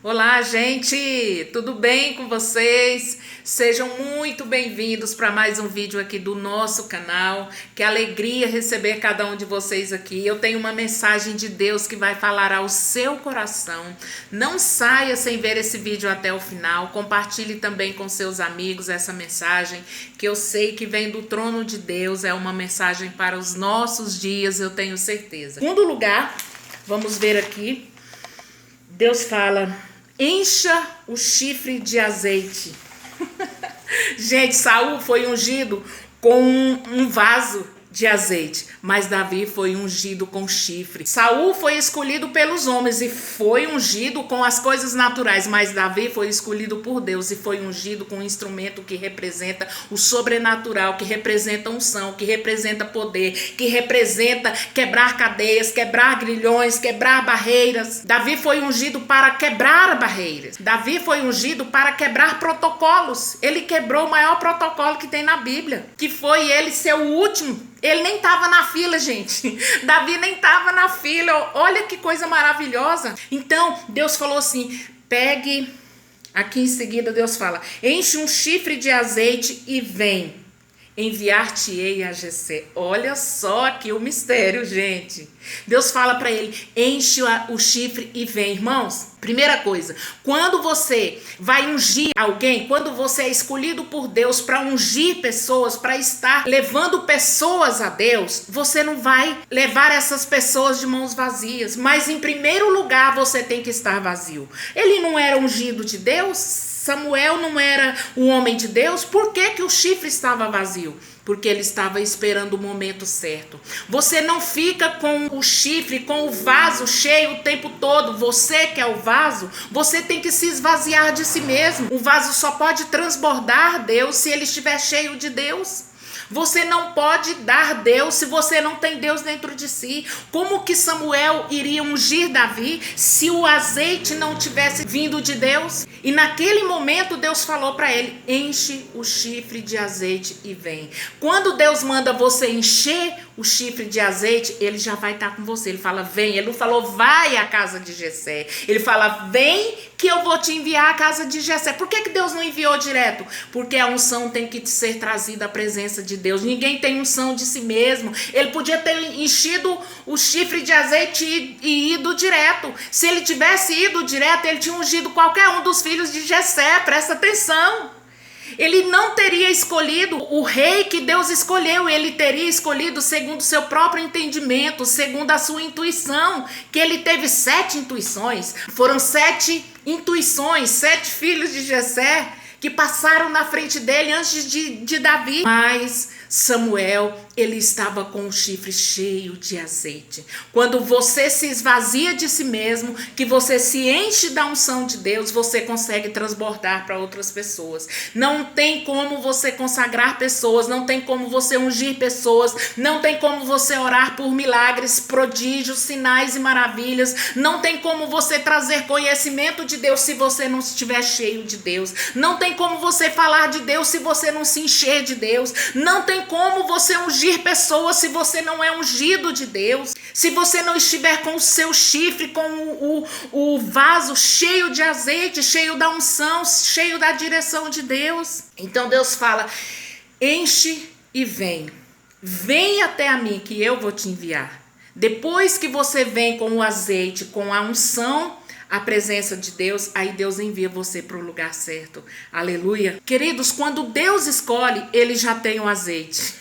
Olá, gente! Tudo bem com vocês? Sejam muito bem-vindos para mais um vídeo aqui do nosso canal. Que alegria receber cada um de vocês aqui. Eu tenho uma mensagem de Deus que vai falar ao seu coração. Não saia sem ver esse vídeo até o final. Compartilhe também com seus amigos essa mensagem, que eu sei que vem do trono de Deus. É uma mensagem para os nossos dias, eu tenho certeza. Em segundo lugar, vamos ver aqui. Deus fala: encha o chifre de azeite. Gente, Saul foi ungido com um vaso de azeite, mas Davi foi ungido com chifre. Saul foi escolhido pelos homens e foi ungido com as coisas naturais, mas Davi foi escolhido por Deus e foi ungido com um instrumento que representa o sobrenatural, que representa unção, que representa poder, que representa quebrar cadeias, quebrar grilhões, quebrar barreiras. Davi foi ungido para quebrar barreiras. Davi foi ungido para quebrar protocolos. Ele quebrou o maior protocolo que tem na Bíblia, que foi ele ser o último. Ele nem estava na fila, gente. Davi nem estava na fila. Olha que coisa maravilhosa. Então, Deus falou assim: pegue, aqui em seguida Deus fala: enche um chifre de azeite e vem. Enviar-te-ei a Jessé. Olha só aqui o mistério, gente. Deus fala para ele: enche o chifre e vem. Irmãos, primeira coisa, quando você vai ungir alguém, quando você é escolhido por Deus para ungir pessoas, para estar levando pessoas a Deus, você não vai levar essas pessoas de mãos vazias, mas em primeiro lugar você tem que estar vazio. Ele não era ungido de Deus? Samuel não era um homem de Deus? Por que o chifre estava vazio? Porque ele estava esperando o momento certo. Você não fica com o chifre, com o vaso cheio o tempo todo. Você que é o vaso, você tem que se esvaziar de si mesmo. O vaso só pode transbordar Deus se ele estiver cheio de Deus. Você não pode dar Deus se você não tem Deus dentro de si. Como que Samuel iria ungir Davi se o azeite não tivesse vindo de Deus? E naquele momento Deus falou para ele: enche o chifre de azeite e vem. Quando Deus manda você encher o chifre de azeite, ele já vai estar com você. Ele fala: vem. Ele não falou vai à casa de Jessé. Ele fala: vem que eu vou te enviar à casa de Jessé. Por que Deus não enviou direto? Porque a unção tem que ser trazida à presença de Deus. Ninguém tem unção de si mesmo. Ele podia ter enchido o chifre de azeite e ido direto. Se ele tivesse ido direto, ele tinha ungido qualquer um dos filhos de Jessé. Presta atenção. Ele não teria escolhido o rei que Deus escolheu. Ele teria escolhido segundo o seu próprio entendimento, segundo a sua intuição, que ele teve 7 intuições. Foram 7 intuições, 7 filhos de Jessé que passaram na frente dele antes de Davi. Mas Samuel, ele estava com o chifre cheio de azeite. Quando você se esvazia de si mesmo, que você se enche da unção de Deus, você consegue transbordar para outras pessoas. Não tem como você consagrar pessoas, não tem como você ungir pessoas, não tem como você orar por milagres, prodígios, sinais e maravilhas, não tem como você trazer conhecimento de Deus se você não estiver cheio de Deus. Não tem como você falar de Deus se você não se encher de Deus. Não tem como você ungir pessoas se você não é ungido de Deus. Se você não estiver com o seu chifre, com o vaso cheio de azeite, cheio da unção, cheio da direção de Deus. Então Deus fala: enche e vem. Vem até a mim que eu vou te enviar. Depois que você vem com o azeite, com a unção, a presença de Deus, aí Deus envia você para o lugar certo. Aleluia. Queridos, quando Deus escolhe, ele já tem o azeite.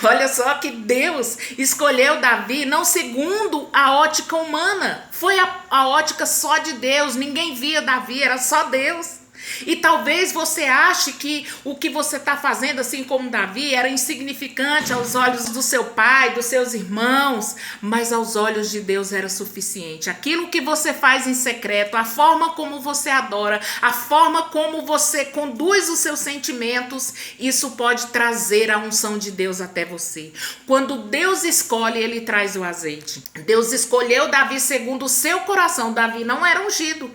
Olha só que Deus escolheu Davi não segundo a ótica humana. Foi a ótica só de Deus. Ninguém via Davi, era só Deus. E talvez você ache que o que você está fazendo, assim como Davi, era insignificante aos olhos do seu pai, dos seus irmãos, mas aos olhos de Deus era suficiente. Aquilo que você faz em secreto, a forma como você adora, a forma como você conduz os seus sentimentos, isso pode trazer a unção de Deus até você. Quando Deus escolhe, ele traz o azeite. Deus escolheu Davi segundo o seu coração. Davi não era ungido.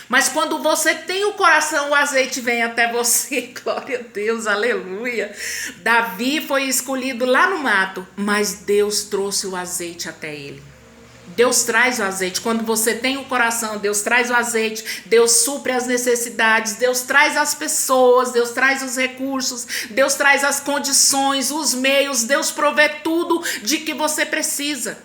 Mas quando você tem o coração, o azeite vem até você. Glória a Deus, aleluia. Davi foi escolhido lá no mato, mas Deus trouxe o azeite até ele. Deus traz o azeite. Quando você tem o coração, Deus traz o azeite, Deus supre as necessidades, Deus traz as pessoas, Deus traz os recursos, Deus traz as condições, os meios, Deus provê tudo de que você precisa.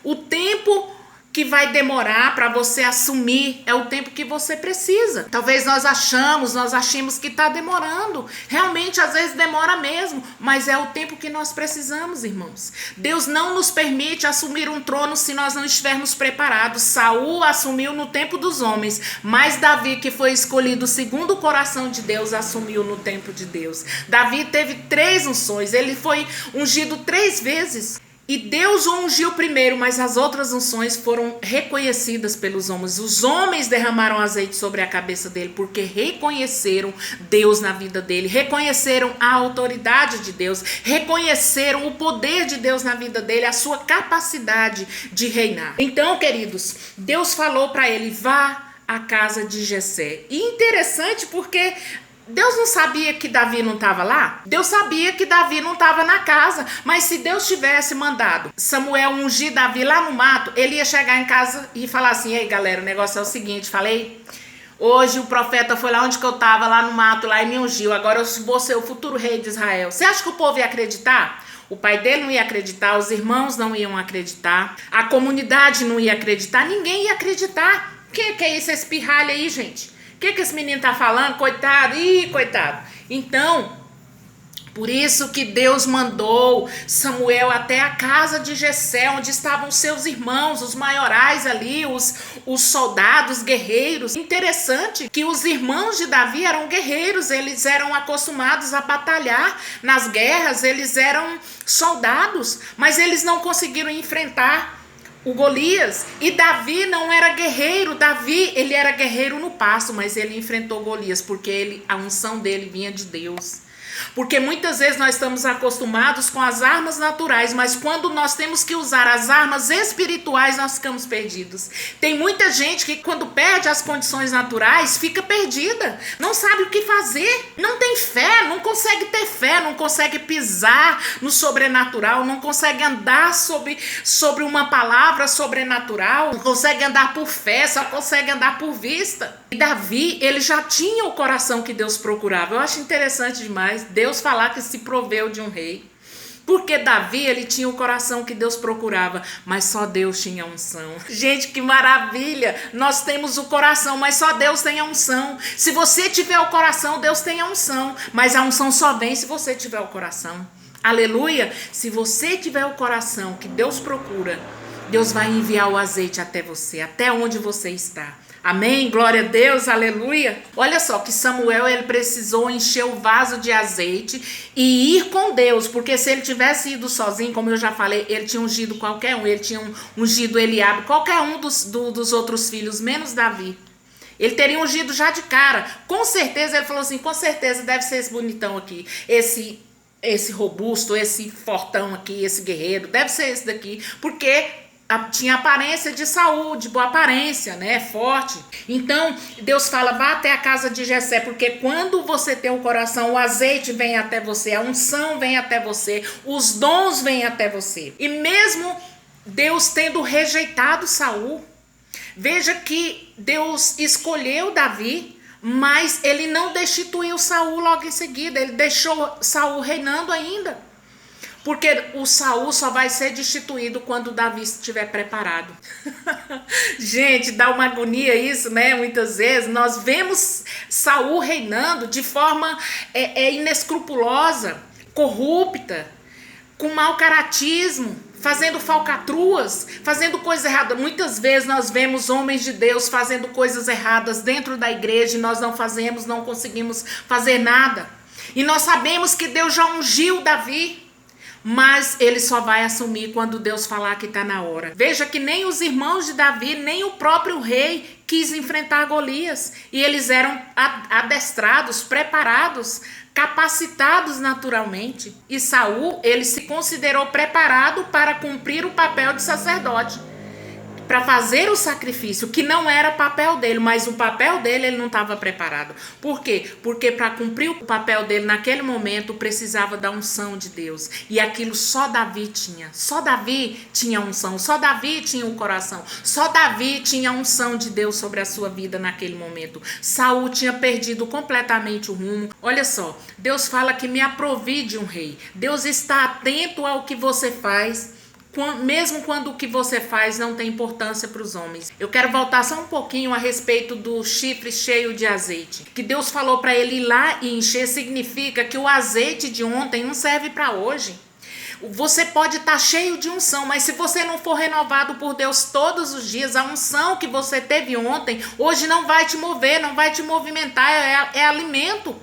O tempo que vai demorar para você assumir é o tempo que você precisa. Talvez nós achemos que está demorando. Realmente, às vezes demora mesmo, mas é o tempo que nós precisamos, irmãos. Deus não nos permite assumir um trono se nós não estivermos preparados. Saul assumiu no tempo dos homens, mas Davi, que foi escolhido segundo o coração de Deus, assumiu no tempo de Deus. Davi teve 3 unções, ele foi ungido 3 vezes. E Deus o ungiu primeiro, mas as outras unções foram reconhecidas pelos homens. Os homens derramaram azeite sobre a cabeça dele, porque reconheceram Deus na vida dele, reconheceram a autoridade de Deus, reconheceram o poder de Deus na vida dele, a sua capacidade de reinar. Então, queridos, Deus falou para ele, vá à casa de Jessé. E interessante porque Deus não sabia que Davi não estava lá? Deus sabia que Davi não estava na casa, mas se Deus tivesse mandado Samuel ungir Davi lá no mato, ele ia chegar em casa e falar assim, ei galera, o negócio é o seguinte, falei, hoje o profeta foi lá onde que eu estava, lá no mato, lá e me ungiu, agora eu vou ser o futuro rei de Israel. Você acha que o povo ia acreditar? O pai dele não ia acreditar, os irmãos não iam acreditar, a comunidade não ia acreditar, ninguém ia acreditar. Que é isso, esse pirralho aí, gente? O que esse menino tá falando? Coitado, coitado. Então, por isso que Deus mandou Samuel até a casa de Jessé, onde estavam seus irmãos, os maiorais ali, os soldados, guerreiros. Interessante que os irmãos de Davi eram guerreiros, eles eram acostumados a batalhar nas guerras, eles eram soldados, mas eles não conseguiram enfrentar o Golias. E Davi não era guerreiro. Davi, ele era guerreiro no pasto, mas ele enfrentou Golias porque a unção dele vinha de Deus. Porque muitas vezes nós estamos acostumados com as armas naturais, mas quando nós temos que usar as armas espirituais, nós ficamos perdidos. Tem muita gente que quando perde as condições naturais, fica perdida, não sabe o que fazer, não tem fé, não consegue ter fé, não consegue pisar no sobrenatural, não consegue andar sobre uma palavra sobrenatural, não consegue andar por fé, só consegue andar por vista. E Davi, ele já tinha o coração que Deus procurava. Eu acho interessante demais Deus falar que se proveu de um rei. Porque Davi, ele tinha o coração que Deus procurava, mas só Deus tinha a unção. Gente, que maravilha! Nós temos o coração, mas só Deus tem a unção. Se você tiver o coração, Deus tem a unção. Mas a unção só vem se você tiver o coração. Aleluia! Se você tiver o coração que Deus procura, Deus vai enviar o azeite até você, até onde você está. Amém? Glória a Deus, aleluia. Olha só que Samuel, ele precisou encher o vaso de azeite e ir com Deus, porque se ele tivesse ido sozinho, como eu já falei, ele tinha ungido qualquer um, ele tinha ungido Eliabe, qualquer um dos outros filhos, menos Davi. Ele teria ungido já de cara. Com certeza, ele falou assim, com certeza deve ser esse bonitão aqui, esse robusto, esse fortão aqui, esse guerreiro, deve ser esse daqui, porque tinha aparência de saúde, boa aparência, né, forte. Então, Deus fala, vá até a casa de Jessé, porque quando você tem o coração, o azeite vem até você, a unção vem até você, os dons vêm até você. E mesmo Deus tendo rejeitado Saul, veja que Deus escolheu Davi, mas ele não destituiu Saul logo em seguida, ele deixou Saul reinando ainda. Porque o Saul só vai ser destituído quando Davi estiver preparado. Gente, dá uma agonia isso, né? Muitas vezes nós vemos Saul reinando de forma inescrupulosa, corrupta, com mau caratismo, fazendo falcatruas, fazendo coisas erradas. Muitas vezes nós vemos homens de Deus fazendo coisas erradas dentro da igreja e nós não fazemos, não conseguimos fazer nada. E nós sabemos que Deus já ungiu Davi, mas ele só vai assumir quando Deus falar que está na hora. Veja que nem os irmãos de Davi, nem o próprio rei quis enfrentar Golias. E eles eram adestrados, preparados, capacitados naturalmente. E Saul, ele se considerou preparado para cumprir o papel de sacerdote. para fazer o sacrifício, que não era papel dele, mas o papel dele ele não estava preparado. Por quê? Porque para cumprir o papel dele naquele momento precisava da unção de Deus. E aquilo só Davi tinha. Só Davi tinha unção, só Davi tinha um coração, só Davi tinha a unção de Deus sobre a sua vida naquele momento. Saul tinha perdido completamente o rumo. Olha só, Deus fala que me aprovide um rei. Deus está atento ao que você faz, mesmo quando o que você faz não tem importância para os homens. Eu quero voltar só um pouquinho a respeito do chifre cheio de azeite. Que Deus falou para ele ir lá e encher significa que o azeite de ontem não serve para hoje. Você pode estar cheio de unção, mas se você não for renovado por Deus todos os dias, a unção que você teve ontem, hoje não vai te mover, não vai te movimentar, é alimento.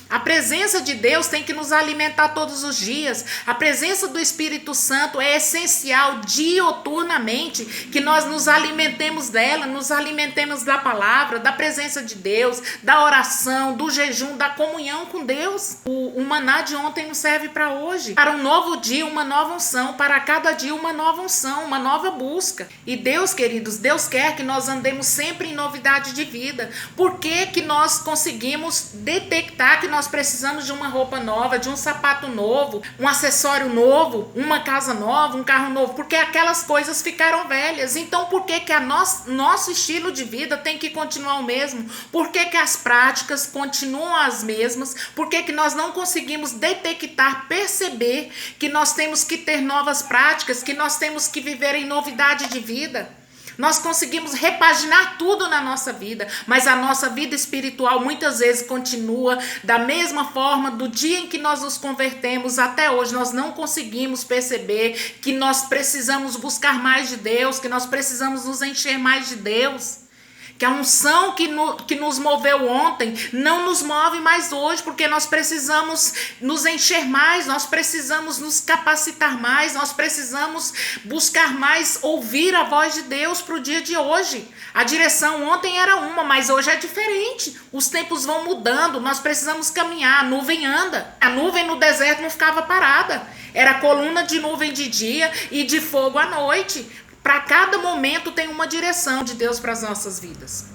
A presença de Deus tem que nos alimentar todos os dias. A presença do Espírito Santo é essencial dioturnamente, que nós nos alimentemos dela, nos alimentemos da palavra, da presença de Deus, da oração, do jejum, da comunhão com Deus. O maná de ontem não serve para hoje. Para um novo dia, uma nova unção. Para cada dia, uma nova unção, uma nova busca. E Deus, queridos, Deus quer que nós andemos sempre em novidade de vida. Por que nós conseguimos detectar que nós precisamos de uma roupa nova, de um sapato novo, um acessório novo, uma casa nova, um carro novo? Porque aquelas coisas ficaram velhas. Então por que nosso estilo de vida tem que continuar o mesmo? Por que as práticas continuam as mesmas? Por que nós não conseguimos detectar, perceber que nós temos que ter novas práticas, que nós temos que viver em novidade de vida? Nós conseguimos repaginar tudo na nossa vida, mas a nossa vida espiritual muitas vezes continua da mesma forma do dia em que nós nos convertemos até hoje. Nós não conseguimos perceber que nós precisamos buscar mais de Deus, que nós precisamos nos encher mais de Deus. Que a unção que nos moveu ontem não nos move mais hoje, porque nós precisamos nos encher mais, nós precisamos nos capacitar mais, nós precisamos buscar mais, ouvir a voz de Deus para o dia de hoje. A direção ontem era uma, mas hoje é diferente. Os tempos vão mudando, nós precisamos caminhar, a nuvem anda. A nuvem no deserto não ficava parada, era coluna de nuvem de dia e de fogo à noite. Para cada momento tem uma direção de Deus para as nossas vidas.